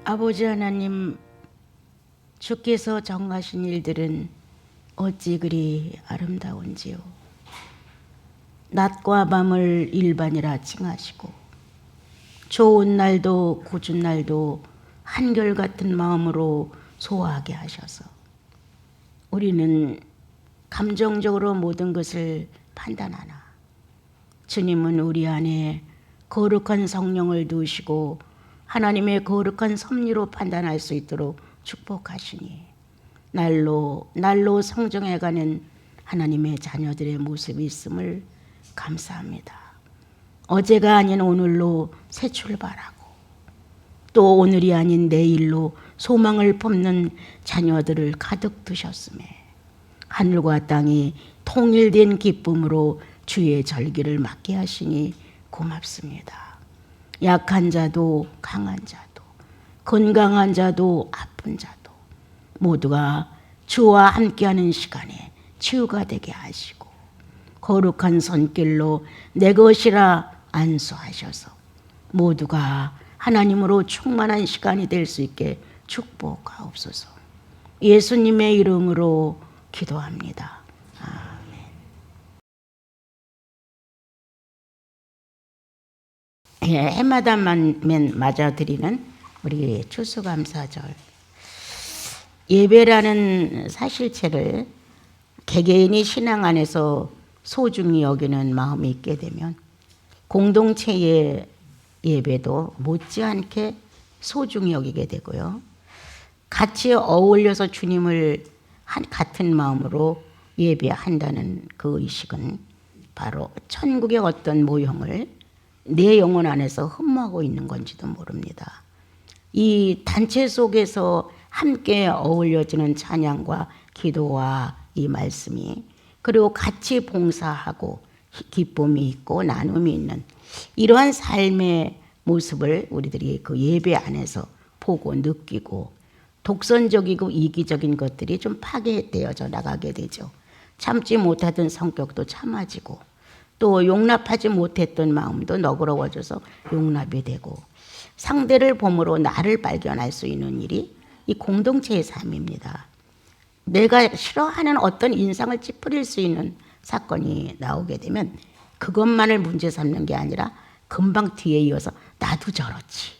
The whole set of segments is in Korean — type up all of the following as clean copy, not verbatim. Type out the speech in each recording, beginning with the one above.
아버지 하나님, 주께서 정하신 일들은 어찌 그리 아름다운지요. 낮과 밤을 일반이라 칭하시고 좋은 날도 궂은 날도 한결같은 마음으로 소화하게 하셔서 우리는 감정적으로 모든 것을 판단하나 주님은 우리 안에 거룩한 성령을 두시고 하나님의 거룩한 섭리로 판단할 수 있도록 축복하시니 날로 성정해가는 하나님의 자녀들의 모습이 있음을 감사합니다. 어제가 아닌 오늘로 새 출발하고 또 오늘이 아닌 내일로 소망을 품는 자녀들을 가득 두셨음에 하늘과 땅이 통일된 기쁨으로 주의 절기를 맞게 하시니 고맙습니다. 약한 자도 강한 자도 건강한 자도 아픈 자도 모두가 주와 함께하는 시간에 치유가 되게 하시고 거룩한 손길로 내 것이라 안수하셔서 모두가 하나님으로 충만한 시간이 될 수 있게 축복하옵소서. 예수님의 이름으로 기도합니다. 아멘. 해마다만 맞아 드리는 우리 추수감사절 예배라는 사실체를 개개인이 신앙 안에서 소중히 여기는 마음이 있게 되면 공동체의 예배도 못지않게 소중히 여기게 되고요. 같이 어울려서 주님을 같은 마음으로 예배한다는 그 의식은 바로 천국의 어떤 모형을 내 영혼 안에서 흠모하고 있는 건지도 모릅니다. 이 단체 속에서 함께 어울려지는 찬양과 기도와 이 말씀이 그리고 같이 봉사하고 기쁨이 있고 나눔이 있는 이러한 삶의 모습을 우리들이 그 예배 안에서 보고 느끼고 독선적이고 이기적인 것들이 좀 파괴되어져 나가게 되죠. 참지 못하던 성격도 참아지고 또 용납하지 못했던 마음도 너그러워져서 용납이 되고 상대를 봄으로 나를 발견할 수 있는 일이 이 공동체의 삶입니다. 내가 싫어하는 어떤 인상을 찌푸릴 수 있는 사건이 나오게 되면 그것만을 문제 삼는 게 아니라 금방 뒤에 이어서 나도 저렇지,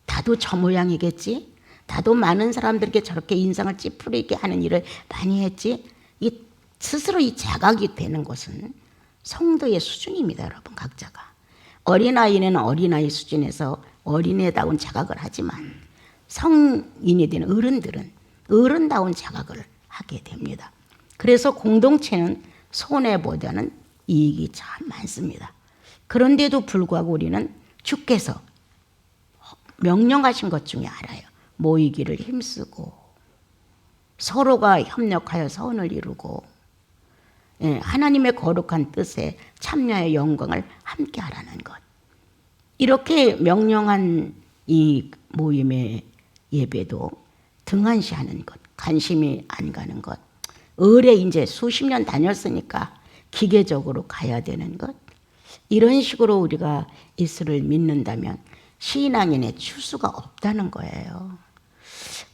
나도 저 모양이겠지, 나도 많은 사람들에게 저렇게 인상을 찌푸리게 하는 일을 많이 했지. 이 스스로 이 자각이 되는 것은 성도의 수준입니다. 여러분 각자가 어린아이는 어린아이 수준에서 어린애다운 자각을 하지만 성인이 되는 어른들은 어른다운 자각을 하게 됩니다. 그래서 공동체는 손해보다는 이익이 참 많습니다. 그런데도 불구하고 우리는 주께서 명령하신 것 중에 알아요. 모이기를 힘쓰고 서로가 협력하여 선을 이루고 하나님의 거룩한 뜻에 참여의 영광을 함께 하라는 것. 이렇게 명령한 이 모임의 예배도 등한시하는 것, 관심이 안 가는 것, 을에 이제 수십 년 다녔으니까 기계적으로 가야 되는 것, 이런 식으로 우리가 예수를 믿는다면 신앙인의 추수가 없다는 거예요.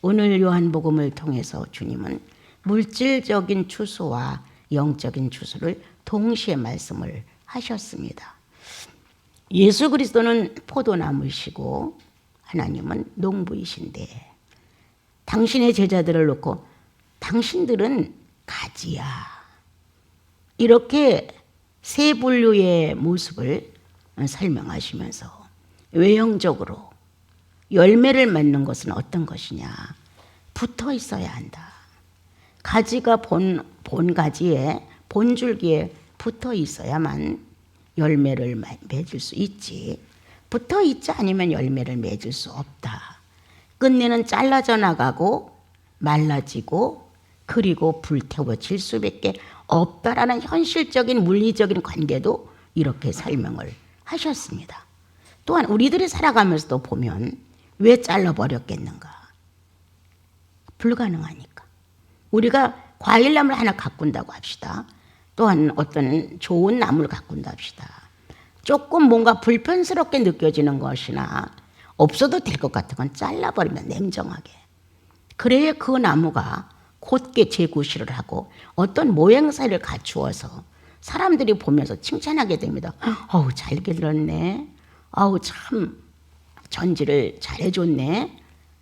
오늘 요한복음을 통해서 주님은 물질적인 추수와 영적인 추수를 동시에 말씀을 하셨습니다. 예수 그리스도는 포도나무이시고 하나님은 농부이신데 당신의 제자들을 놓고 당신들은 가지야. 이렇게 세 분류의 모습을 설명하시면서 외형적으로 열매를 맺는 것은 어떤 것이냐. 붙어 있어야 한다. 가지가 본 가지에 본줄기에 붙어 있어야만 열매를 맺을 수 있지. 붙어 있지 않으면 열매를 맺을 수 없다. 끝내는 잘라져 나가고 말라지고 그리고 불태워질 수밖에 없다라는 현실적인 물리적인 관계도 이렇게 설명을 하셨습니다. 또한 우리들이 살아가면서도 보면 왜 잘라버렸겠는가? 불가능하니까. 우리가 과일나무를 하나 가꾼다고 합시다. 또한 어떤 좋은 나무를 가꾼다 합시다. 조금 뭔가 불편스럽게 느껴지는 것이나 없어도 될 것 같은 건 잘라버리면 냉정하게. 그래야 그 나무가 곧게 재구실을 하고 어떤 모양새를 갖추어서 사람들이 보면서 칭찬하게 됩니다. 어우, 잘 길렀네. 어우, 참 전지를 잘해줬네.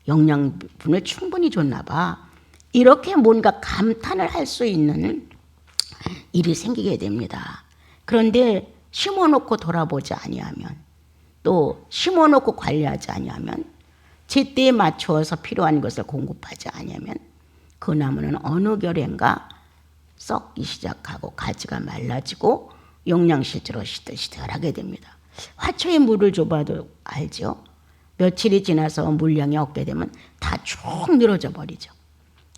영양분을 충분히 줬나 봐. 이렇게 뭔가 감탄을 할 수 있는 일이 생기게 됩니다. 그런데 심어놓고 돌아보지 아니하면, 또 심어놓고 관리하지 아니하면, 제때에 맞추어서 필요한 것을 공급하지 아니하면 그 나무는 어느 결엔가 썩기 시작하고 가지가 말라지고 영양실조로 시들시들하게 됩니다. 화초에 물을 줘봐도 알죠. 며칠이 지나서 물량이 없게 되면 다 쭉 늘어져 버리죠.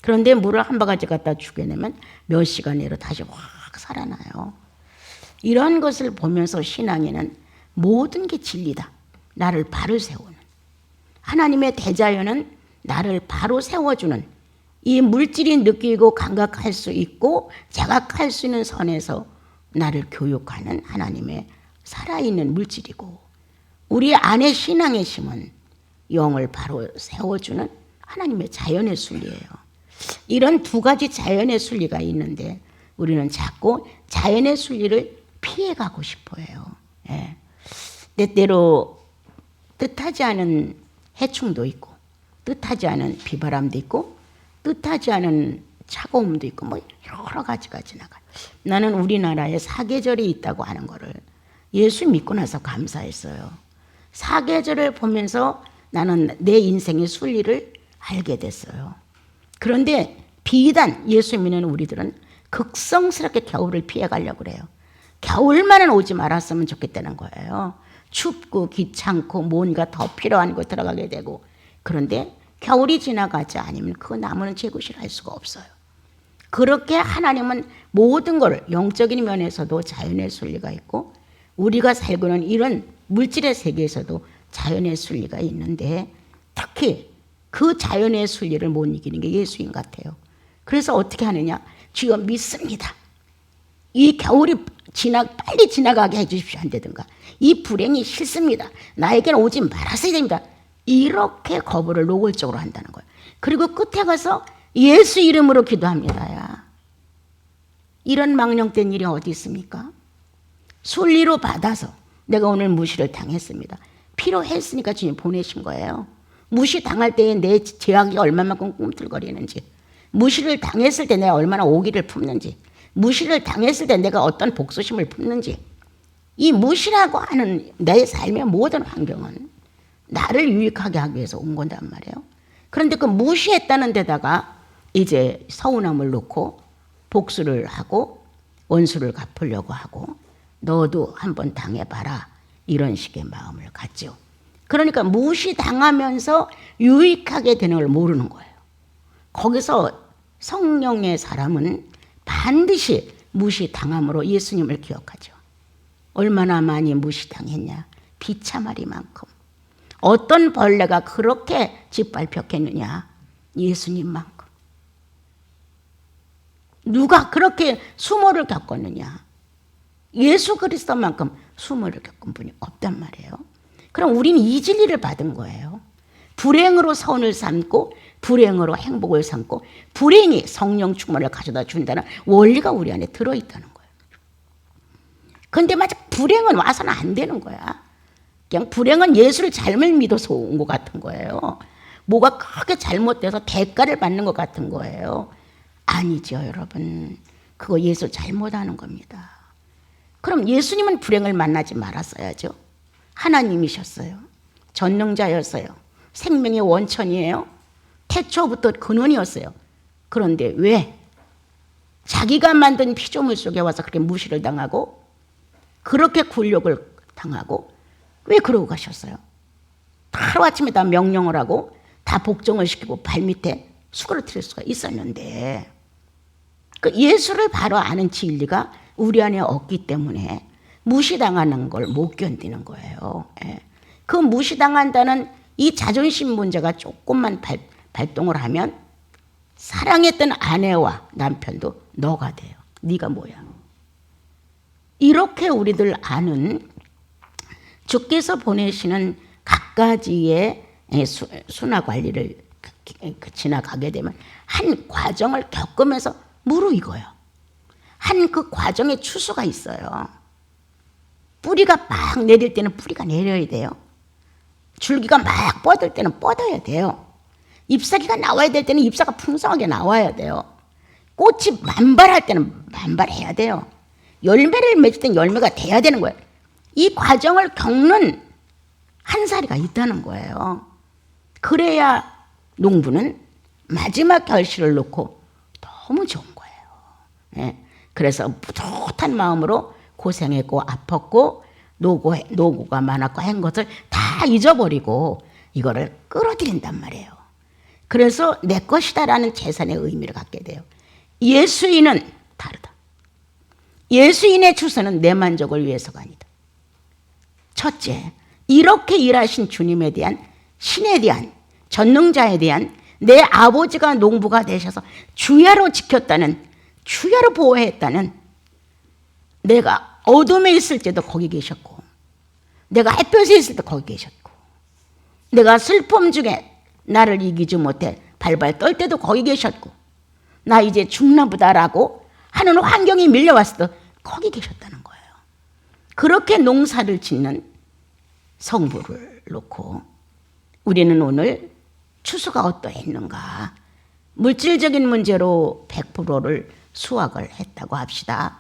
그런데 물을 한 바가지 갖다 주게 되면 몇 시간 내로 다시 확 살아나요. 이런 것을 보면서 신앙에는 모든 게 진리다. 나를 바로 세우는. 하나님의 대자연은 나를 바로 세워주는, 이 물질이 느끼고 감각할 수 있고 자각할 수 있는 선에서 나를 교육하는 하나님의 살아있는 물질이고, 우리 안에 신앙의 심은 영을 바로 세워주는 하나님의 자연의 순리예요. 이런 두 가지 자연의 순리가 있는데 우리는 자꾸 자연의 순리를 피해가고 싶어해요. 예. 때때로 뜻하지 않은 해충도 있고, 뜻하지 않은 비바람도 있고, 뜻하지 않은 차가움도 있고, 뭐 여러 가지가 지나가요. 나는 우리나라에 사계절이 있다고 하는 거를 예수 믿고 나서 감사했어요. 사계절을 보면서 나는 내 인생의 순리를 알게 됐어요. 그런데 비단 예수 믿는 우리들은 극성스럽게 겨울을 피해가려고 그래요. 겨울만은 오지 말았으면 좋겠다는 거예요. 춥고 귀찮고 뭔가 더 필요한 거 들어가게 되고. 그런데 겨울이 지나가지 않으면 그 나무는 재구실할 수가 없어요. 그렇게 하나님은 모든 걸 영적인 면에서도 자연의 순리가 있고, 우리가 살고 있는 이런 물질의 세계에서도 자연의 순리가 있는데, 특히 그 자연의 순리를 못 이기는 게 예수인 같아요. 그래서 어떻게 하느냐? 주여 믿습니다. 이 겨울이 빨리 지나가게 해주십시오 한다든가, 이 불행이 싫습니다. 나에게는 오지 말았어야 됩니다. 이렇게 거부를 노골적으로 한다는 거예요. 그리고 끝에 가서 예수 이름으로 기도합니다. 야. 이런 망령된 일이 어디 있습니까? 순리로 받아서 내가 오늘 무시를 당했습니다. 필요했으니까 주님 보내신 거예요. 무시당할 때에 내 죄악이 얼마만큼 꿈틀거리는지, 무시를 당했을 때 내가 얼마나 오기를 품는지, 무시를 당했을 때 내가 어떤 복수심을 품는지, 이 무시라고 하는 내 삶의 모든 환경은 나를 유익하게 하기 위해서 온 건단 말이에요. 그런데 그 무시했다는 데다가 이제 서운함을 놓고 복수를 하고 원수를 갚으려고 하고, 너도 한번 당해봐라, 이런 식의 마음을 갖죠. 그러니까 무시당하면서 유익하게 되는 걸 모르는 거예요. 거기서 성령의 사람은 반드시 무시당함으로 예수님을 기억하죠. 얼마나 많이 무시당했냐, 비참하리만큼. 어떤 벌레가 그렇게 짓밟혔겠느냐, 예수님만큼. 누가 그렇게 수모를 겪었느냐, 예수 그리스도만큼 수모를 겪은 분이 없단 말이에요. 그럼 우리는 이 진리를 받은 거예요. 불행으로 선을 삼고 불행으로 행복을 삼고 불행이 성령 충만을 가져다 준다는 원리가 우리 안에 들어있다는 거예요. 그런데 마치 불행은 와서는 안 되는 거야. 그냥 불행은 예수를 잘못 믿어서 온 것 같은 거예요. 뭐가 크게 잘못돼서 대가를 받는 것 같은 거예요. 아니죠, 여러분. 그거 예수 잘못하는 겁니다. 그럼 예수님은 불행을 만나지 말았어야죠. 하나님이셨어요. 전능자였어요. 생명의 원천이에요. 태초부터 근원이었어요. 그런데 왜 자기가 만든 피조물 속에 와서 그렇게 무시를 당하고 그렇게 굴욕을 당하고 왜 그러고 가셨어요? 하루아침에 다 명령을 하고 다 복종을 시키고 발밑에 수그러뜨릴 수가 있었는데, 그 예수를 바로 아는 진리가 우리 안에 없기 때문에 무시당하는 걸 못 견디는 거예요. 그 무시당한다는 이 자존심 문제가 조금만 발동을 하면 사랑했던 아내와 남편도 너가 돼요. 네가 뭐야. 이렇게 우리들 아는 주께서 보내시는 각각 가지의 순화 관리를 지나가게 되면 한 과정을 겪으면서 무르익어요. 한 그 과정에 추수가 있어요. 뿌리가 막 내릴 때는 뿌리가 내려야 돼요. 줄기가 막 뻗을 때는 뻗어야 돼요. 잎사귀가 나와야 될 때는 잎사가 풍성하게 나와야 돼요. 꽃이 만발할 때는 만발해야 돼요. 열매를 맺을 때는 열매가 돼야 되는 거예요. 이 과정을 겪는 한 사리가 있다는 거예요. 그래야 농부는 마지막 결실을 놓고 너무 좋은 거예요. 예. 그래서 뿌듯한 마음으로 고생했고 아팠고 노고가 많았고 한 것을 다 잊어버리고 이거를 끌어들인단 말이에요. 그래서 내 것이다라는 재산의 의미를 갖게 돼요. 예수인은 다르다. 예수인의 추수는 내 만족을 위해서가 아니다. 첫째, 이렇게 일하신 주님에 대한, 신에 대한, 전능자에 대한 내 아버지가 농부가 되셔서 주야로 지켰다는, 주야로 보호했다는, 내가 어둠에 있을 때도 거기 계셨고, 내가 햇볕에 있을 때 거기 계셨고, 내가 슬픔 중에 나를 이기지 못해 발발 떨 때도 거기 계셨고, 나 이제 죽나 보다라고 하는 환경이 밀려왔을 때 거기 계셨다는 거예요. 그렇게 농사를 짓는 성부를 놓고 우리는 오늘 추수가 어떠했는가, 물질적인 문제로 100%를 수확을 했다고 합시다.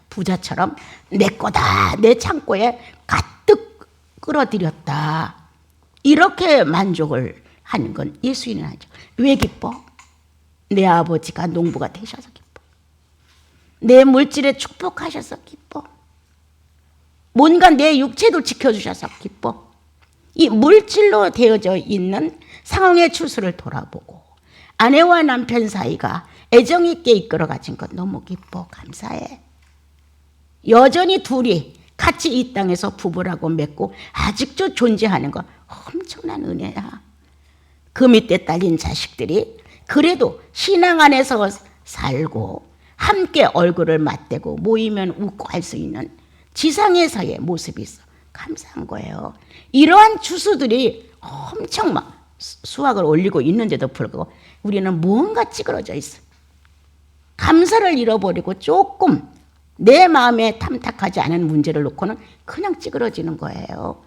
부자처럼 내 거다, 내 창고에 가득 끌어들였다, 이렇게 만족을 하는 건 예수인은 아니죠. 왜 기뻐? 내 아버지가 농부가 되셔서 기뻐. 내 물질에 축복하셔서 기뻐. 뭔가 내 육체도 지켜주셔서 기뻐. 이 물질로 되어져 있는 상황의 추수를 돌아보고 아내와 남편 사이가 애정 있게 이끌어 가진 것 너무 기뻐, 감사해. 여전히 둘이 같이 이 땅에서 부부라고 맺고 아직도 존재하는 건 엄청난 은혜야. 그 밑에 딸린 자식들이 그래도 신앙 안에서 살고 함께 얼굴을 맞대고 모이면 웃고 할 수 있는 지상에서의 모습이 있어. 감사한 거예요. 이러한 추수들이 엄청 막 수확을 올리고 있는데도 불구하고 우리는 뭔가 찌그러져 있어. 감사를 잃어버리고 조금 내 마음에 탐탁하지 않은 문제를 놓고는 그냥 찌그러지는 거예요.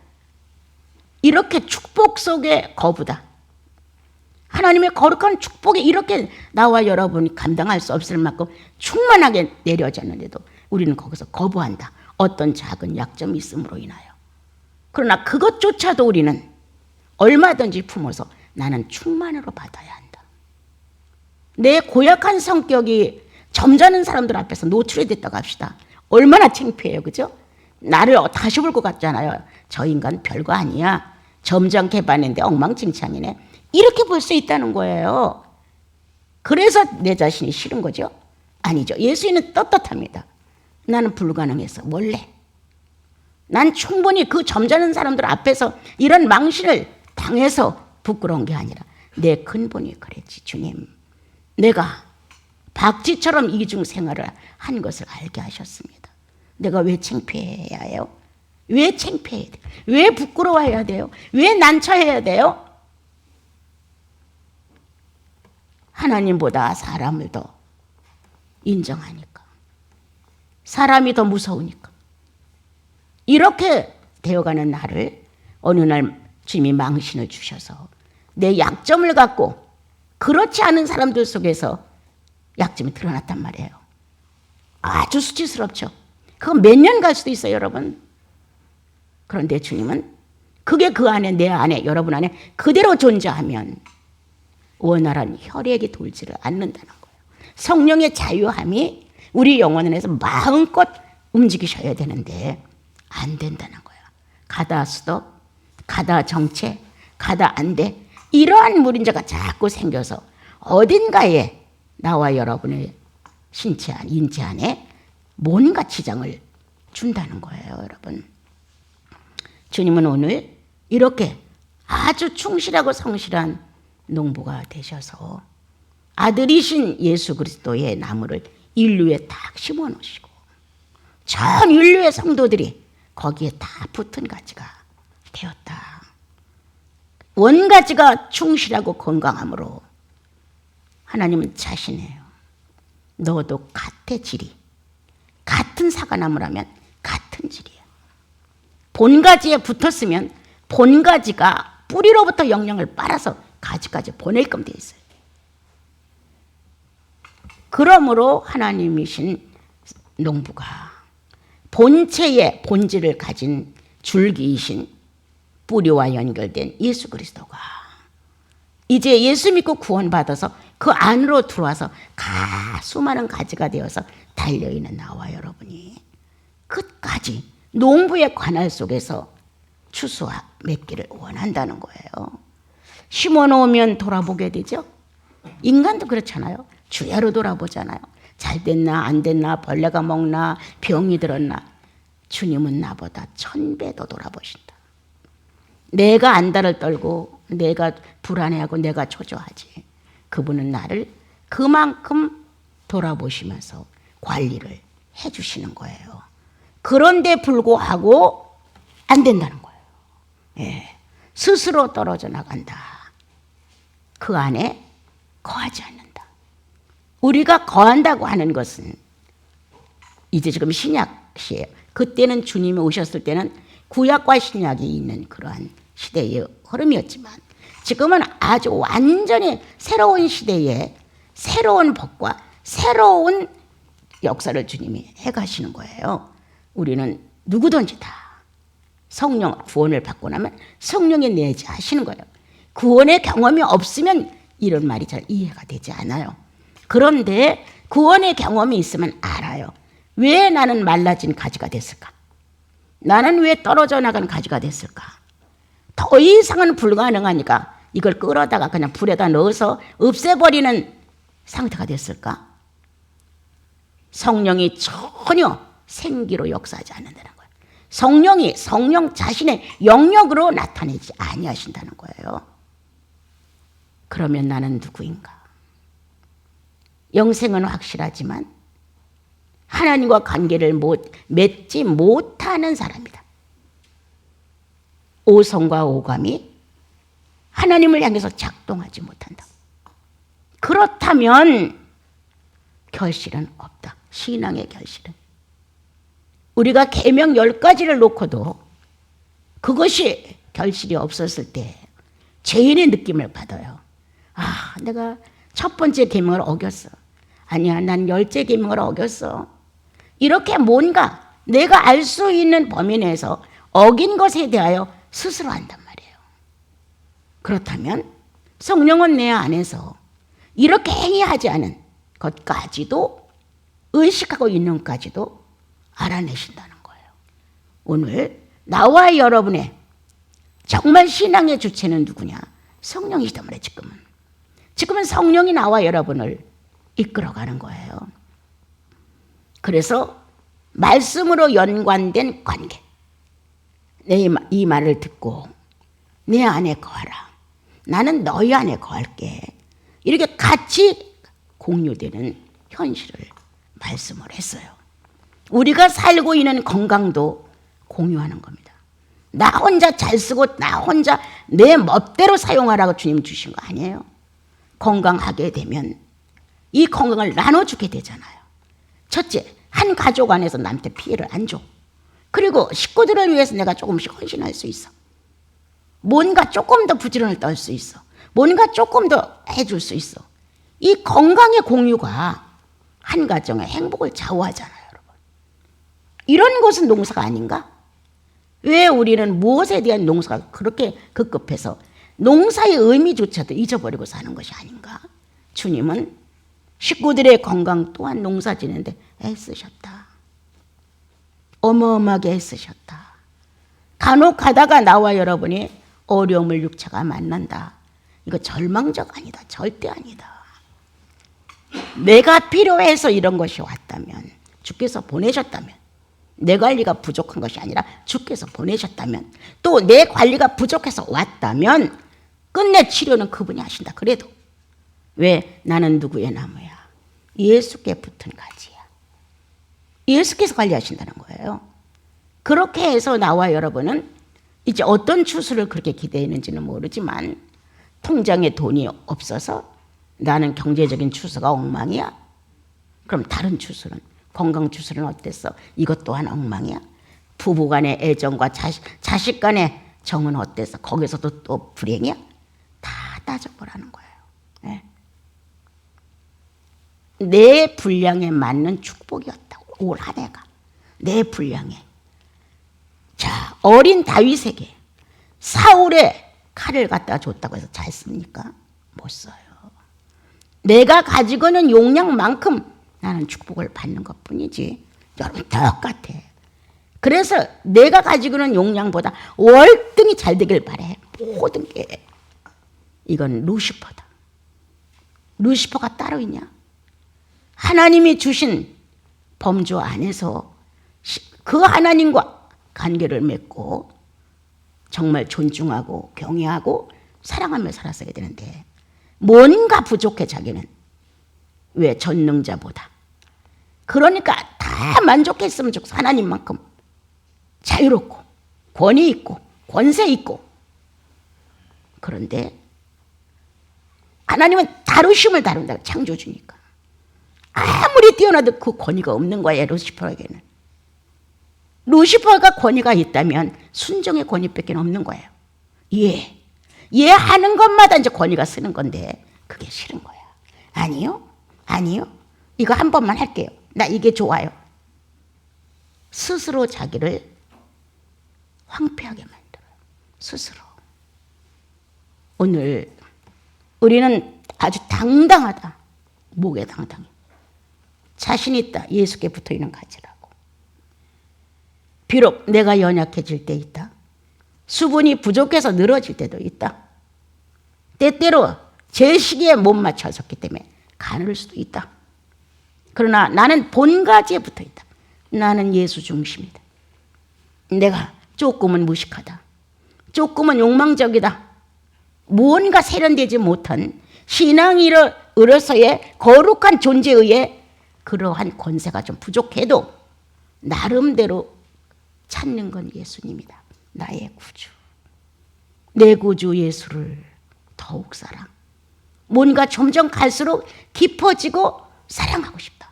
이렇게 축복 속의 거부다. 하나님의 거룩한 축복이 이렇게 나와 여러분이 감당할 수 없을 만큼 충만하게 내려졌는데도 우리는 거기서 거부한다. 어떤 작은 약점이 있음으로 인하여. 그러나 그것조차도 우리는 얼마든지 품어서 나는 충만으로 받아야 한다. 내 고약한 성격이 점잖은 사람들 앞에서 노출이 됐다고 합시다. 얼마나 창피해요, 그죠? 나를 다시 볼 것 같잖아요. 저 인간 별거 아니야. 점잖게 봤는데 엉망진창이네. 이렇게 볼 수 있다는 거예요. 그래서 내 자신이 싫은 거죠? 아니죠. 예수님은 떳떳합니다. 나는 불가능해서 원래. 난 충분히 그 점잖은 사람들 앞에서 이런 망신을 당해서 부끄러운 게 아니라 내 근본이 그랬지. 주님, 내가 박쥐처럼 이중 생활을 한 것을 알게 하셨습니다. 내가 왜 창피해야 해요? 왜 창피해야 돼요? 왜 부끄러워해야 돼요? 왜 난처해야 돼요? 하나님보다 사람을 더 인정하니까. 사람이 더 무서우니까. 이렇게 되어가는 나를 어느 날 주님이 망신을 주셔서 내 약점을 갖고 그렇지 않은 사람들 속에서 약점이 드러났단 말이에요. 아주 수치스럽죠. 그거 몇 년 갈 수도 있어요, 여러분. 그런데 주님은 그게 그 안에, 내 안에, 여러분 안에 그대로 존재하면 원활한 혈액이 돌지를 않는다는 거예요. 성령의 자유함이 우리 영혼 안에서 마음껏 움직이셔야 되는데 안 된다는 거예요. 가다 수도, 가다 정체, 가다 안 돼. 이러한 물인자가 자꾸 생겨서 어딘가에 나와 여러분의 신체 안, 인체 안에 뭔가 지장을 준다는 거예요, 여러분. 주님은 오늘 이렇게 아주 충실하고 성실한 농부가 되셔서 아들이신 예수 그리스도의 나무를 인류에 딱 심어 놓으시고 전 인류의 성도들이 거기에 다 붙은 가지가 되었다. 원가지가 충실하고 건강함으로 하나님은 자신해요. 너도 같아 질이. 같은 사과나무라면 같은 질이야. 본가지에 붙었으면 본가지가 뿌리로부터 영양을 빨아서 가지까지 보낼끔 돼 있어요. 그러므로 하나님이신 농부가 본체의 본질을 가진 줄기이신 뿌리와 연결된 예수 그리스도가 이제 예수 믿고 구원받아서 그 안으로 들어와서 수많은 가지가 되어서 달려있는 나와 여러분이 끝까지 농부의 관할 속에서 추수와 맺기를 원한다는 거예요. 심어놓으면 돌아보게 되죠. 인간도 그렇잖아요. 주야로 돌아보잖아요. 잘 됐나 안 됐나, 벌레가 먹나, 병이 들었나. 주님은 나보다 1000배 더 돌아보신다. 내가 안달을 떨고 내가 불안해하고 내가 초조하지. 그분은 나를 그만큼 돌아보시면서 관리를 해주시는 거예요. 그런데 불구하고 안 된다는 거예요. 예. 스스로 떨어져 나간다. 그 안에 거하지 않는다. 우리가 거한다고 하는 것은 이제 지금 신약시예요. 그때는 주님이 오셨을 때는 구약과 신약이 있는 그러한 시대의 흐름이었지만 지금은 아주 완전히 새로운 시대에 새로운 법과 새로운 역사를 주님이 해가시는 거예요. 우리는 누구든지 다 성령 구원을 받고 나면 성령이 내재하시는 거예요. 구원의 경험이 없으면 이런 말이 잘 이해가 되지 않아요. 그런데 구원의 경험이 있으면 알아요. 왜 나는 말라진 가지가 됐을까? 나는 왜 떨어져 나간 가지가 됐을까? 더 이상은 불가능하니까 이걸 끌어다가 그냥 불에다 넣어서 없애버리는 상태가 됐을까? 성령이 전혀 생기로 역사하지 않는다는 거예요. 성령이 성령 자신의 영역으로 나타내지 아니하신다는 거예요. 그러면 나는 누구인가? 영생은 확실하지만 하나님과 관계를 맺지 못하는 사람이다. 오성과 오감이 하나님을 향해서 작동하지 못한다. 그렇다면 결실은 없다. 신앙의 결실은. 우리가 계명 10가지를 놓고도 그것이 결실이 없었을 때 죄인의 느낌을 받아요. 아, 내가 첫 번째 계명을 어겼어. 아니야, 난 10째 계명을 어겼어. 이렇게 뭔가 내가 알 수 있는 범위 내에서 어긴 것에 대하여 스스로 한단 말이에요. 그렇다면 성령은 내 안에서 이렇게 행위하지 않은 것까지도 의식하고 있는 것까지도 알아내신다는 거예요. 오늘 나와 여러분의 정말 신앙의 주체는 누구냐? 성령이시단 말이에요. 지금은 성령이 나와 여러분을 이끌어가는 거예요. 그래서 말씀으로 연관된 관계. 이 말을 듣고 내 안에 거하라. 나는 너희 안에 거할게. 이렇게 같이 공유되는 현실을 말씀을 했어요. 우리가 살고 있는 건강도 공유하는 겁니다. 나 혼자 잘 쓰고 나 혼자 내 멋대로 사용하라고 주님 주신 거 아니에요. 건강하게 되면 이 건강을 나눠주게 되잖아요. 첫째, 한 가족 안에서 남한테 피해를 안 줘. 그리고 식구들을 위해서 내가 조금씩 헌신할 수 있어. 뭔가 조금 더 부지런을 떨 수 있어. 뭔가 조금 더 해줄 수 있어. 이 건강의 공유가 한 가정의 행복을 좌우하잖아요, 여러분. 이런 것은 농사가 아닌가? 왜 우리는 무엇에 대한 농사가 그렇게 급급해서 농사의 의미조차도 잊어버리고 사는 것이 아닌가? 주님은 식구들의 건강 또한 농사 지는데 애쓰셨다. 어마어마하게 애쓰셨다. 간혹 가다가 나와 여러분이 어려움을 육체가 만난다. 이거 절망적 아니다. 절대 아니다. 내가 필요해서 이런 것이 왔다면, 주께서 보내셨다면, 내 관리가 부족한 것이 아니라 주께서 보내셨다면, 또 내 관리가 부족해서 왔다면 끝내 치료는 그분이 하신다. 그래도 왜 나는 누구의 나무야? 예수께 붙은 가지야. 예수께서 관리하신다는 거예요. 그렇게 해서 나와 여러분은 이제 어떤 추수를 그렇게 기대했는지는 모르지만 통장에 돈이 없어서 나는 경제적인 추수가 엉망이야. 그럼 다른 추수는, 건강 추수는 어땠어? 이것 또한 엉망이야. 부부 간의 애정과 자식 간의 정은 어땠어? 거기서도 또 불행이야? 다 따져보라는 거예요. 네. 내 분량에 맞는 축복이었다고. 올 한 해가 내 분량에. 자, 어린 다윗에게 사울의 칼을 갖다 줬다고 해서 잘 씁니까? 못 써요. 내가 가지고 있는 용량만큼 나는 축복을 받는 것뿐이지. 여러분 똑같아. 그래서 내가 가지고 있는 용량보다 월등히 잘 되길 바래. 모든 게. 이건 루시퍼다. 루시퍼가 따로 있냐? 하나님이 주신 범주 안에서 그 하나님과 관계를 맺고 정말 존중하고 경외하고 사랑하며 살았어야 되는데 뭔가 부족해 자기는. 왜? 전능자보다. 그러니까 다 만족했으면 좋겠어. 하나님만큼 자유롭고 권위 있고 권세 있고. 그런데 하나님은 다루심을 다룬다. 창조주니까. 아무리 뛰어나도 그 권위가 없는 거예요. 루시퍼에게는. 루시퍼가 권위가 있다면 순종의 권위밖에 없는 거예요. 얘 하는 것마다 이제 권위가 쓰는 건데 그게 싫은 거야. 아니요. 이거 한 번만 할게요. 나 이게 좋아요. 스스로 자기를 황폐하게 만들어요. 스스로. 오늘 우리는 아주 당당하다. 목에 당당해. 자신 있다. 예수께 붙어있는 가지라고. 비록 내가 연약해질 때 있다. 수분이 부족해서 늘어질 때도 있다. 때때로 제 시기에 못 맞춰졌기 때문에 가늘 수도 있다. 그러나 나는 본가지에 붙어있다. 나는 예수 중심이다. 내가 조금은 무식하다. 조금은 욕망적이다. 무언가 세련되지 못한 신앙인으로서의 거룩한 존재에 의해 그러한 권세가 좀 부족해도 나름대로 찾는 건 예수님이다. 나의 구주. 내 구주 예수를 더욱 사랑. 뭔가 점점 갈수록 깊어지고 사랑하고 싶다.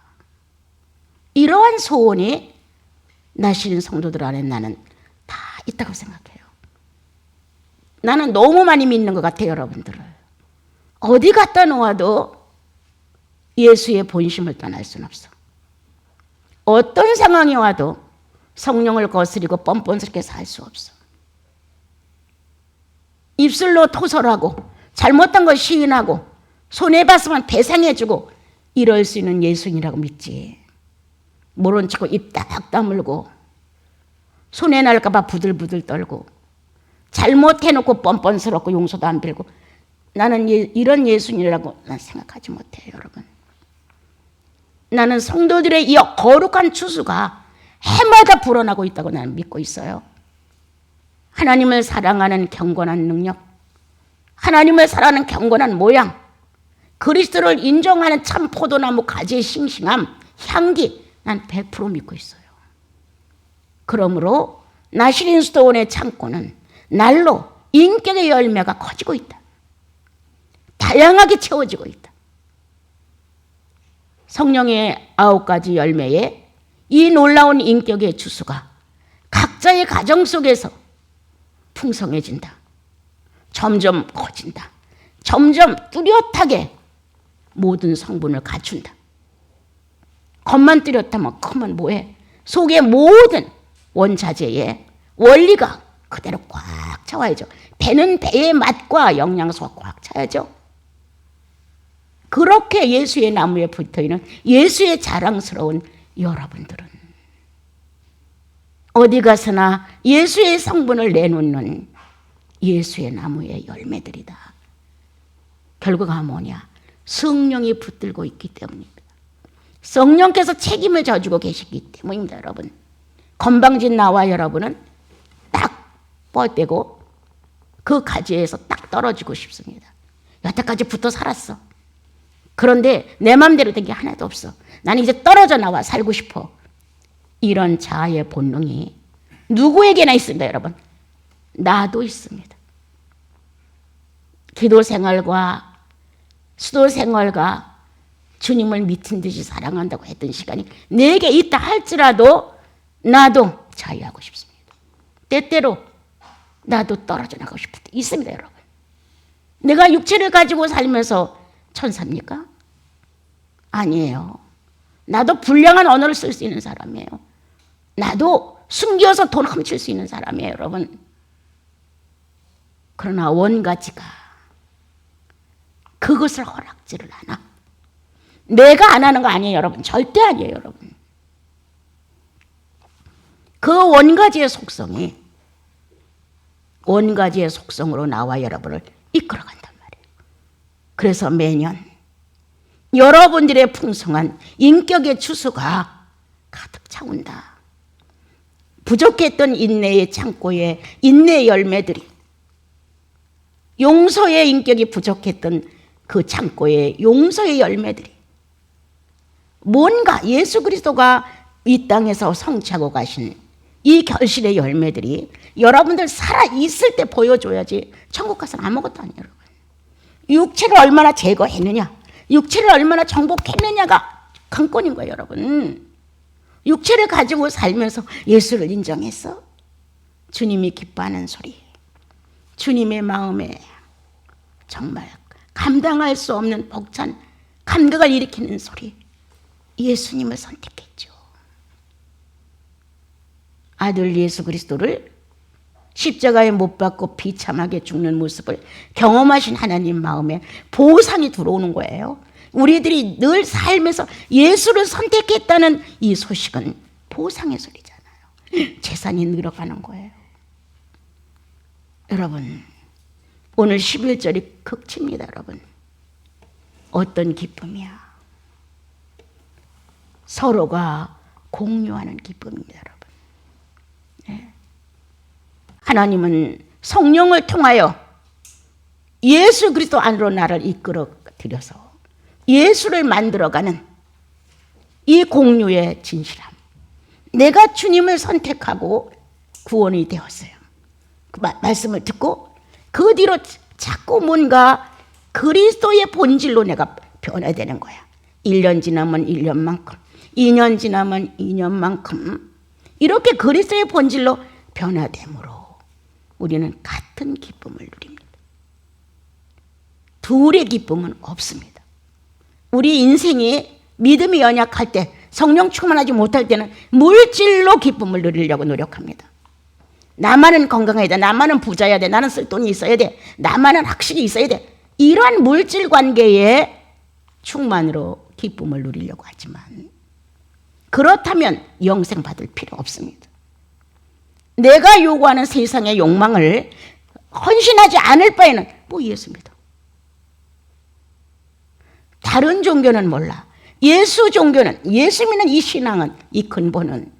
이러한 소원이 나신 성도들 안에 나는 다 있다고 생각해요. 나는 너무 많이 믿는 것 같아요, 여러분들을. 어디 갖다 놓아도 예수의 본심을 떠날 수는 없어. 어떤 상황이 와도 성령을 거스리고 뻔뻔스럽게 살 수 없어. 입술로 토설하고 잘못한 걸 시인하고 손해봤으면 배상해주고 이럴 수 있는 예수님이라고 믿지. 모른 척하고 입 딱 다물고 손해날까 봐 부들부들 떨고 잘못해놓고 뻔뻔스럽고 용서도 안 빌고 나는 이런 예수님이라고 난 생각하지 못해요, 여러분. 나는 성도들의 이 거룩한 추수가 해마다 불어나고 있다고 나는 믿고 있어요. 하나님을 사랑하는 경건한 능력, 하나님을 사랑하는 경건한 모양, 그리스도를 인정하는 참 포도나무 가지의 싱싱함, 향기, 난 100% 믿고 있어요. 그러므로 나시린 수도원의 창고는 날로 인격의 열매가 커지고 있다. 다양하게 채워지고 있다. 성령의 9가지 열매에 이 놀라운 인격의 주수가 각자의 가정 속에서 풍성해진다. 점점 커진다. 점점 뚜렷하게 모든 성분을 갖춘다. 겉만 뚜렷하면 크면 뭐해? 속의 모든 원자재의 원리가 그대로 꽉 차와야죠. 배는 배의 맛과 영양소가 꽉 차야죠. 그렇게 예수의 나무에 붙어있는 예수의 자랑스러운 여러분들은 어디 가서나 예수의 성분을 내놓는 예수의 나무의 열매들이다. 결과가 뭐냐? 성령이 붙들고 있기 때문입니다. 성령께서 책임을 져주고 계시기 때문입니다, 여러분. 건방진 나와 여러분은 딱 뻗대고 그 가지에서 딱 떨어지고 싶습니다. 여태까지 붙어 살았어. 그런데 내 마음대로 된 게 하나도 없어. 나는 이제 떨어져 나와 살고 싶어. 이런 자아의 본능이 누구에게나 있습니다, 여러분. 나도 있습니다. 기도 생활과 수도 생활과 주님을 미친 듯이 사랑한다고 했던 시간이 내게 있다 할지라도 나도 자유하고 싶습니다. 때때로 나도 떨어져 나가고 싶을 때 있습니다, 여러분. 내가 육체를 가지고 살면서 천사입니까? 아니에요. 나도 불량한 언어를 쓸 수 있는 사람이에요. 나도 숨겨서 돈 훔칠 수 있는 사람이에요, 여러분. 그러나 원가지가 그것을 허락지를 않아. 내가 안 하는 거 아니에요, 여러분. 절대 아니에요, 여러분. 그 원가지의 속성이 원가지의 속성으로 나와 여러분을 이끌어간단 말이에요. 그래서 매년 여러분들의 풍성한 인격의 추수가 가득 차온다. 부족했던 인내의 창고에 인내의 열매들이, 용서의 인격이 부족했던 그 창고에 용서의 열매들이, 뭔가 예수 그리스도가 이 땅에서 성취하고 가신 이 결실의 열매들이 여러분들 살아있을 때 보여줘야지 천국 가서는 아무것도 아니에요, 여러분. 육체를 얼마나 제거했느냐, 육체를 얼마나 정복했느냐가 관건인 거예요, 여러분. 육체를 가지고 살면서 예수를 인정했어? 주님이 기뻐하는 소리, 주님의 마음에 정말 감당할 수 없는 벅찬 감격을 일으키는 소리, 예수님을 선택했죠. 아들 예수 그리스도를 십자가에 못 박고 비참하게 죽는 모습을 경험하신 하나님 마음에 보상이 들어오는 거예요. 우리들이 늘 살면서 예수를 선택했다는 이 소식은 보상의 소리잖아요. 재산이 늘어가는 거예요. 여러분, 오늘 11절이 극치입니다, 여러분. 어떤 기쁨이야? 서로가 공유하는 기쁨입니다, 여러분. 네. 하나님은 성령을 통하여 예수 그리스도 안으로 나를 이끌어 들여서 예수를 만들어가는 이 공유의 진실함. 내가 주님을 선택하고 구원이 되었어요. 그 말씀을 듣고 그 뒤로 자꾸 뭔가 그리스도의 본질로 내가 변화되는 거야. 1년 지나면 1년만큼, 2년 지나면 2년만큼 이렇게 그리스도의 본질로 변화됨으로 우리는 같은 기쁨을 누립니다. 둘의 기쁨은 없습니다. 우리 인생이 믿음이 연약할 때, 성령 충만하지 못할 때는 물질로 기쁨을 누리려고 노력합니다. 나만은 건강해야 돼, 나만은 부자여야 돼, 나는 쓸 돈이 있어야 돼, 나만은 학식이 있어야 돼, 이러한 물질 관계의 충만으로 기쁨을 누리려고 하지만 그렇다면 영생 받을 필요 없습니다. 내가 요구하는 세상의 욕망을 헌신하지 않을 바에는 뭐 예수 믿어. 다른 종교는 몰라. 예수 종교는, 예수 믿는 이 신앙은, 이 근본은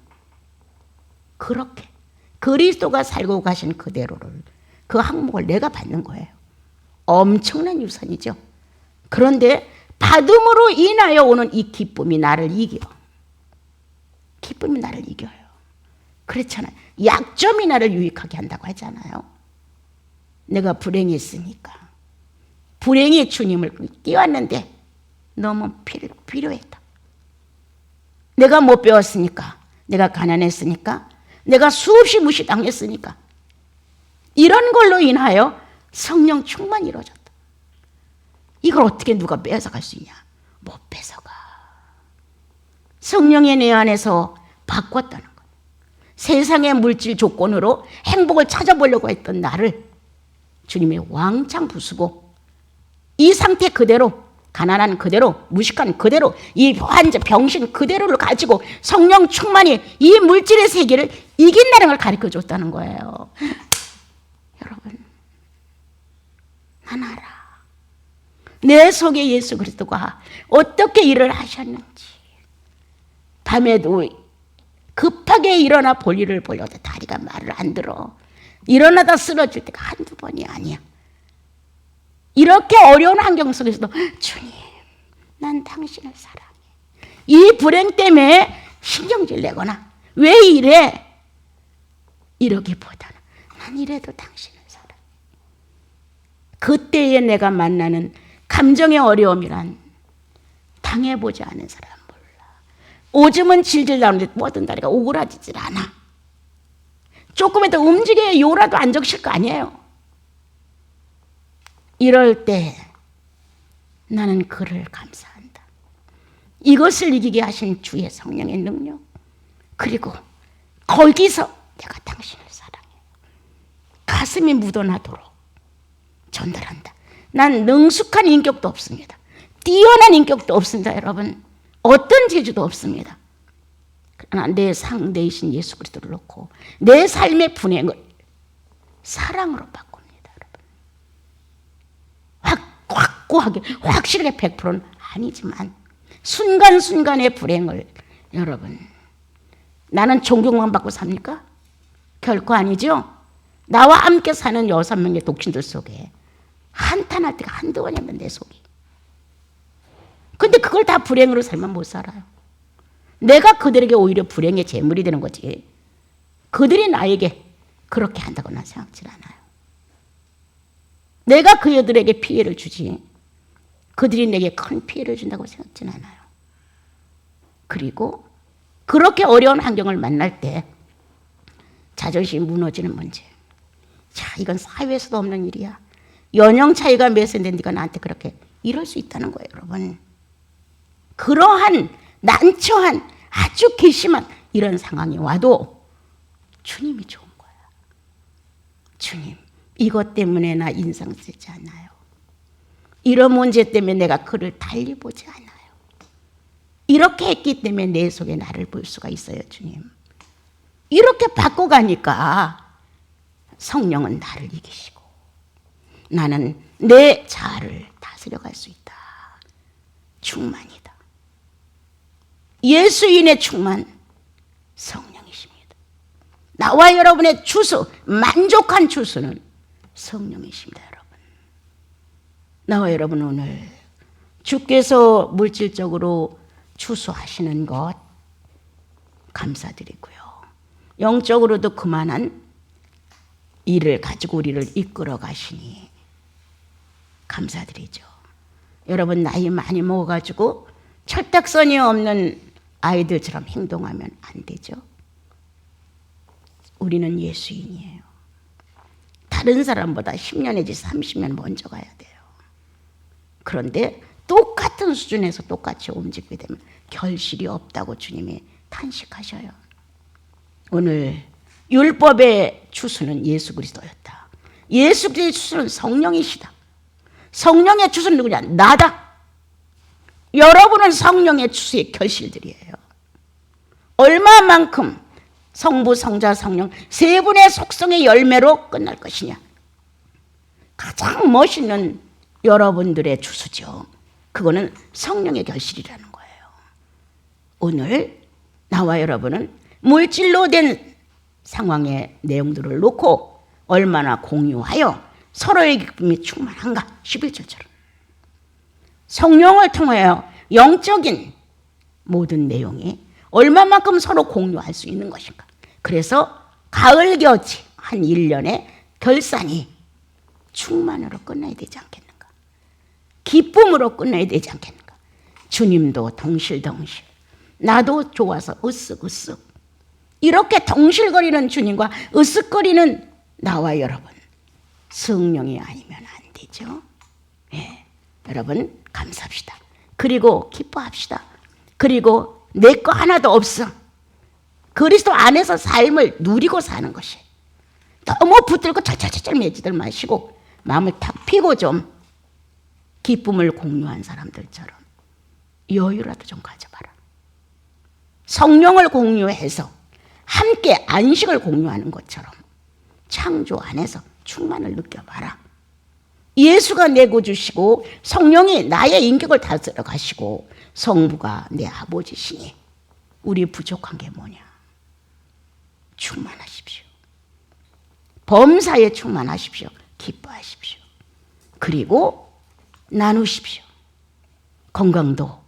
그렇게 그리스도가 살고 가신 그대로를, 그 항목을 내가 받는 거예요. 엄청난 유산이죠. 그런데 받음으로 인하여 오는 이 기쁨이 나를 이겨. 기쁨이 나를 이겨요. 그렇잖아요. 약점이 나를 유익하게 한다고 하잖아요. 내가 불행했으니까, 불행이 주님을 띄웠는데 너무 필요했다. 내가 못 배웠으니까, 내가 가난했으니까, 내가 수없이 무시당했으니까, 이런 걸로 인하여 성령 충만이 이루어졌다. 이걸 어떻게 누가 뺏어갈 수 있냐? 못 뺏어가. 성령이 내 안에서 바꿨다는 것. 세상의 물질 조건으로 행복을 찾아보려고 했던 나를 주님이 왕창 부수고, 이 상태 그대로, 가난한 그대로, 무식한 그대로, 이 환자, 병신 그대로를 가지고 성령 충만이 이 물질의 세계를 이긴다는 걸 가르쳐 줬다는 거예요. 여러분, 난 알아. 내 속에 예수 그리스도가 어떻게 일을 하셨는지. 밤에도 급하게 일어나 볼일을 보려다 다리가 말을 안 들어. 일어나다 쓰러질 때가 한두 번이 아니야. 이렇게 어려운 환경 속에서도 주님, 난 당신을 사랑해. 이 불행 때문에 신경질 내거나 왜 이래? 이러기보다는 난 이래도 당신을 사랑해. 그때에 내가 만나는 감정의 어려움이란 당해보지 않은 사람 몰라. 오줌은 질질 나오는데 모든 다리가 오그라지질 않아. 조금이라도 움직여야 요라도 안 적실 거 아니에요. 이럴 때 나는 그를 감사한다. 이것을 이기게 하신 주의 성령의 능력, 그리고 거기서 내가 당신을 사랑해. 가슴이 묻어나도록 전달한다. 난 능숙한 인격도 없습니다. 뛰어난 인격도 없습니다, 여러분. 어떤 재주도 없습니다. 그러나 내 상대이신 예수 그리스도를 놓고 내 삶의 분행을 사랑으로 바꿉니다, 여러분. 확고하게, 확실하게 100%는 아니지만 순간순간의 불행을, 여러분, 나는 존경만 받고 삽니까? 결코 아니죠. 나와 함께 사는 6명의 독신들 속에 한탄할 때가 한두 번이면 내 속이. 근데 그걸 다 불행으로 살면 못 살아요. 내가 그들에게 오히려 불행의 제물이 되는 거지. 그들이 나에게 그렇게 한다고 난 생각지 않아요. 내가 그들에게 피해를 주지 그들이 내게 큰 피해를 준다고 생각지 않아요. 그리고 그렇게 어려운 환경을 만날 때 자존심이 무너지는 문제. 자, 이건 사회에서도 없는 일이야. 연령 차이가 몇 세인데 네가 나한테 그렇게 이럴 수 있다는 거예요, 여러분. 그러한 난처한 아주 괘씸한 이런 상황이 와도 주님이 좋은 거야. 주님, 이것 때문에 나 인상 쓰지 않아요. 이런 문제 때문에 내가 그를 달리 보지 않아요. 이렇게 했기 때문에 내 속에 나를 볼 수가 있어요, 주님. 이렇게 바꿔가니까 성령은 나를 이기시고 나는 내 자아를 다스려갈 수 있다. 충만이다. 예수인의 충만, 성령이십니다. 나와 여러분의 주수, 만족한 주수는 성령이십니다, 여러분. 나와 여러분 오늘 주께서 물질적으로 추수하시는 것 감사드리고요. 영적으로도 그만한 일을 가지고 우리를 이끌어 가시니 감사드리죠. 여러분 나이 많이 먹어가지고 철딱선이 없는 아이들처럼 행동하면 안 되죠. 우리는 예수인이에요. 다른 사람보다 10년 내지 30년 먼저 가야 돼요. 그런데 똑같은 수준에서 똑같이 움직이게 되면 결실이 없다고 주님이 탄식하셔요. 오늘 율법의 추수는 예수 그리스도였다. 예수 그리스도의 추수는 성령이시다. 성령의 추수는 누구냐? 나다. 여러분은 성령의 추수의 결실들이에요. 얼마만큼 성부, 성자, 성령 세 분의 속성의 열매로 끝날 것이냐? 가장 멋있는 여러분들의 추수죠. 그거는 성령의 결실이라는 거예요. 오늘 나와 여러분은 물질로 된 상황의 내용들을 놓고 얼마나 공유하여 서로의 기쁨이 충만한가? 11절처럼. 성령을 통하여 영적인 모든 내용이 얼마만큼 서로 공유할 수 있는 것인가? 그래서 가을겨치 한 1년의 결산이 충만으로 끝나야 되지 않겠는가? 기쁨으로 끝나야 되지 않겠는가? 주님도 덩실덩실, 나도 좋아서 으쓱으쓱, 이렇게 덩실거리는 주님과 으쓱거리는 나와 여러분, 성령이 아니면 안 되죠. 네. 여러분 감사합시다. 그리고 기뻐합시다. 그리고 내 거 하나도 없어. 그리스도 안에서 삶을 누리고 사는 것이. 너무 붙들고 철철철철 매지들 마시고 마음을 탁 피고 좀 기쁨을 공유한 사람들처럼 여유라도 좀 가져봐라. 성령을 공유해서 함께 안식을 공유하는 것처럼 창조 안에서 충만을 느껴봐라. 예수가 내 구주시고 성령이 나의 인격을 다스려 가시고 성부가 내 아버지시니 우리 부족한 게 뭐냐? 충만하십시오. 범사에 충만하십시오. 기뻐하십시오. 그리고 나누십시오. 건강도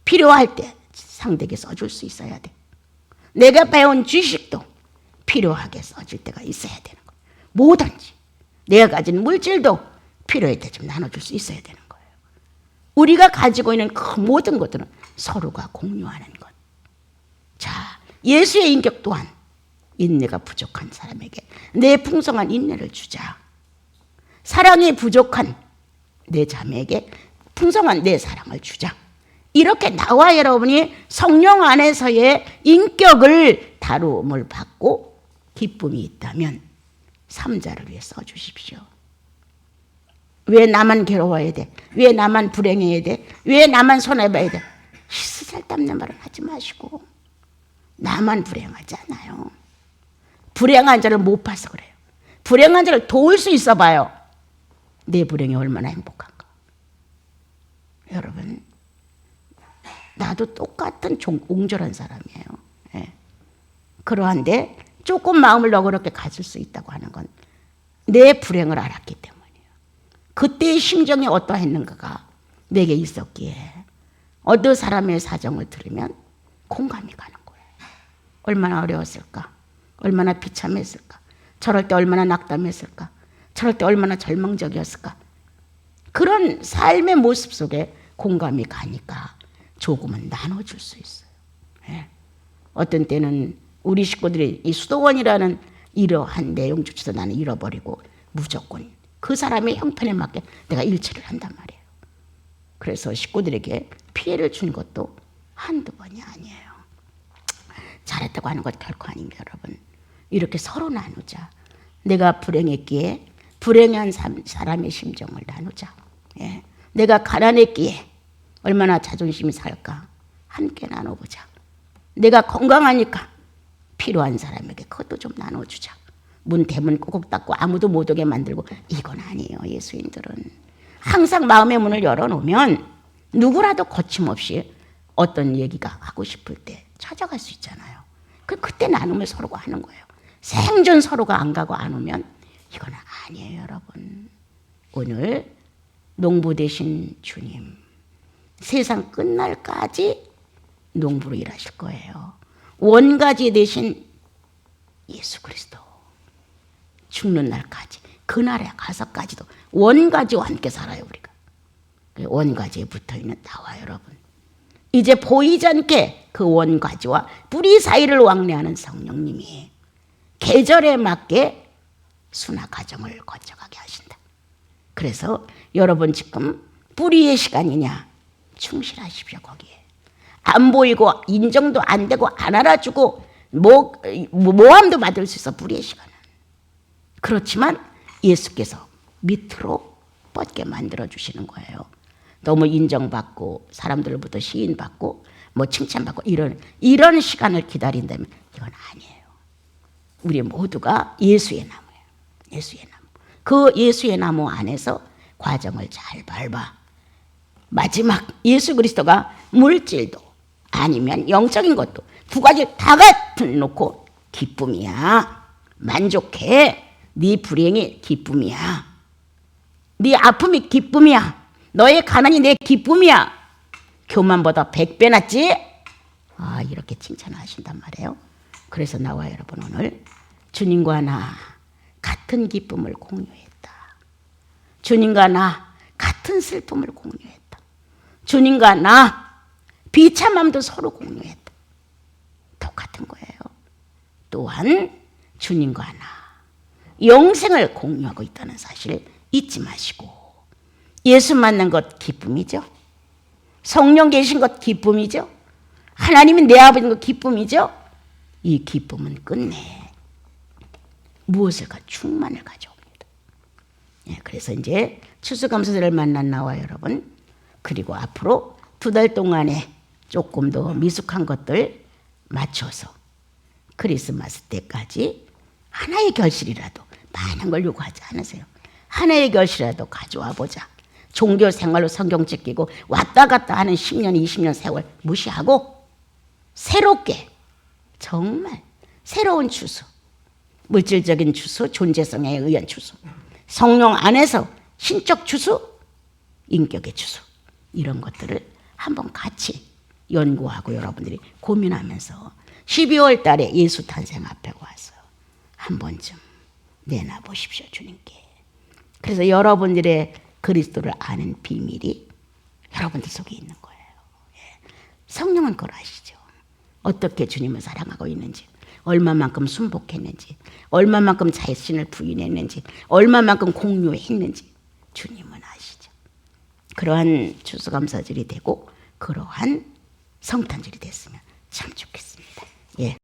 필요할 때 상대에게 써줄 수 있어야 돼. 내가 배운 지식도 필요하게 써줄 때가 있어야 되는 거. 뭐든지 내가 가진 물질도 필요할 때 좀 나눠줄 수 있어야 되는 거예요. 우리가 가지고 있는 그 모든 것들은 서로가 공유하는 것. 자, 예수의 인격 또한 인내가 부족한 사람에게 내 풍성한 인내를 주자. 사랑이 부족한 내 자매에게 풍성한 내 사랑을 주자. 이렇게 나와 여러분이 성령 안에서의 인격을 다루음을 받고 기쁨이 있다면 삼자를 위해 써주십시오. 왜 나만 괴로워야 돼? 왜 나만 불행해야 돼? 왜 나만 손해봐야 돼? 씻으살 땀는 말은 하지 마시고, 나만 불행하지 않아요. 불행한 자를 못 봐서 그래요. 불행한 자를 도울 수 있어 봐요. 내 불행이 얼마나 행복한가. 여러분, 나도 똑같은 옹졸한 사람이에요. 예. 그러한데 조금 마음을 너그럽게 가질 수 있다고 하는 건 내 불행을 알았기 때문이에요. 그때의 심정이 어떠했는가가 내게 있었기에 어떤 사람의 사정을 들으면 공감이 가는 거예요. 얼마나 어려웠을까? 얼마나 비참했을까? 저럴 때 얼마나 낙담했을까? 저럴 때 얼마나 절망적이었을까? 그런 삶의 모습 속에 공감이 가니까 조금은 나눠줄 수 있어요. 예. 어떤 때는 우리 식구들이 이 수도원이라는 이러한 내용조차도 나는 잃어버리고 무조건 그 사람의 형편에 맞게 내가 일처리를 한단 말이에요. 그래서 식구들에게 피해를 준 것도 한두 번이 아니에요. 잘했다고 하는 것 결코 아닙니다, 여러분. 이렇게 서로 나누자. 내가 불행했기에 불행한 사람의 심정을 나누자. 예. 내가 가난했기에 얼마나 자존심이 살까? 함께 나눠보자. 내가 건강하니까 필요한 사람에게 그것도 좀 나눠주자. 문 대문 꾹꾹 닫고 아무도 못 오게 만들고 이건 아니에요. 예수인들은 항상 마음의 문을 열어놓으면 누구라도 거침없이 어떤 얘기가 하고 싶을 때 찾아갈 수 있잖아요. 그때 나누면 서로가 하는 거예요. 생전 서로가 안 가고 안 오면 이건 아니에요, 여러분. 오늘 농부 되신 주님, 세상 끝날까지 농부로 일하실 거예요. 원가지 되신 예수 그리스도, 죽는 날까지, 그날에 가서까지도 원가지와 함께 살아요, 우리가. 원가지에 붙어있는 나와 여러분, 이제 보이지 않게 그 원가지와 뿌리 사이를 왕래하는 성령님이 계절에 맞게 순화 과정을 거쳐가게 하신다. 그래서 여러분 지금 뿌리의 시간이냐? 충실하십시오. 거기에 안 보이고 인정도 안 되고 안 알아주고 모함도 받을 수 있어, 뿌리의 시간은. 그렇지만 예수께서 밑으로 뻗게 만들어주시는 거예요. 너무 인정받고 사람들로부터 시인받고 칭찬받고 이런 시간을 기다린다면 이건 아니에요. 우리 모두가 예수의 나무예요. 예수의 나무. 그 예수의 나무 안에서 과정을 잘 밟아 마지막 예수 그리스도가 물질도 아니면 영적인 것도 두 가지 다 갖다 놓고 기쁨이야. 만족해. 네 불행이 기쁨이야. 네 아픔이 기쁨이야. 너의 가난이 내 기쁨이야. 교만보다 100배 낫지? 이렇게 칭찬을 하신단 말이에요. 그래서 나와 여러분 오늘 주님과 나 같은 기쁨을 공유했다. 주님과 나 같은 슬픔을 공유했다. 주님과 나 비참함도 서로 공유했다. 똑같은 거예요. 또한 주님과 나 영생을 공유하고 있다는 사실을 잊지 마시고, 예수 만난 것 기쁨이죠. 성령 계신 것 기쁨이죠. 하나님이 내 아버지인 것 기쁨이죠. 이 기쁨은 끝내 무엇을까? 충만을 가져옵니다. 그래서 이제 추수감사절을 만난 나와 여러분, 그리고 앞으로 2달 동안에 조금 더 미숙한 것들 맞춰서 크리스마스 때까지 하나의 결실이라도, 많은 걸 요구하지 않으세요. 하나의 결실이라도 가져와 보자. 종교 생활로 성경 제끼고 왔다 갔다 하는 10년, 20년 세월 무시하고 새롭게, 정말 새로운 추수, 물질적인 추수, 존재성에 의한 추수, 성령 안에서 신적 추수, 인격의 추수, 이런 것들을 한번 같이 연구하고 여러분들이 고민하면서 12월 달에 예수 탄생 앞에 와서 한 번쯤 내놔 보십시오, 주님께. 그래서 여러분들의 그리스도를 아는 비밀이 여러분들 속에 있는 거예요. 성령은 그걸 아시죠. 어떻게 주님을 사랑하고 있는지, 얼마만큼 순복했는지, 얼마만큼 자신을 부인했는지, 얼마만큼 공유했는지 주님은 아시죠. 그러한 추수감사절이 되고 그러한 성탄절이 됐으면 참 좋겠습니다. 예.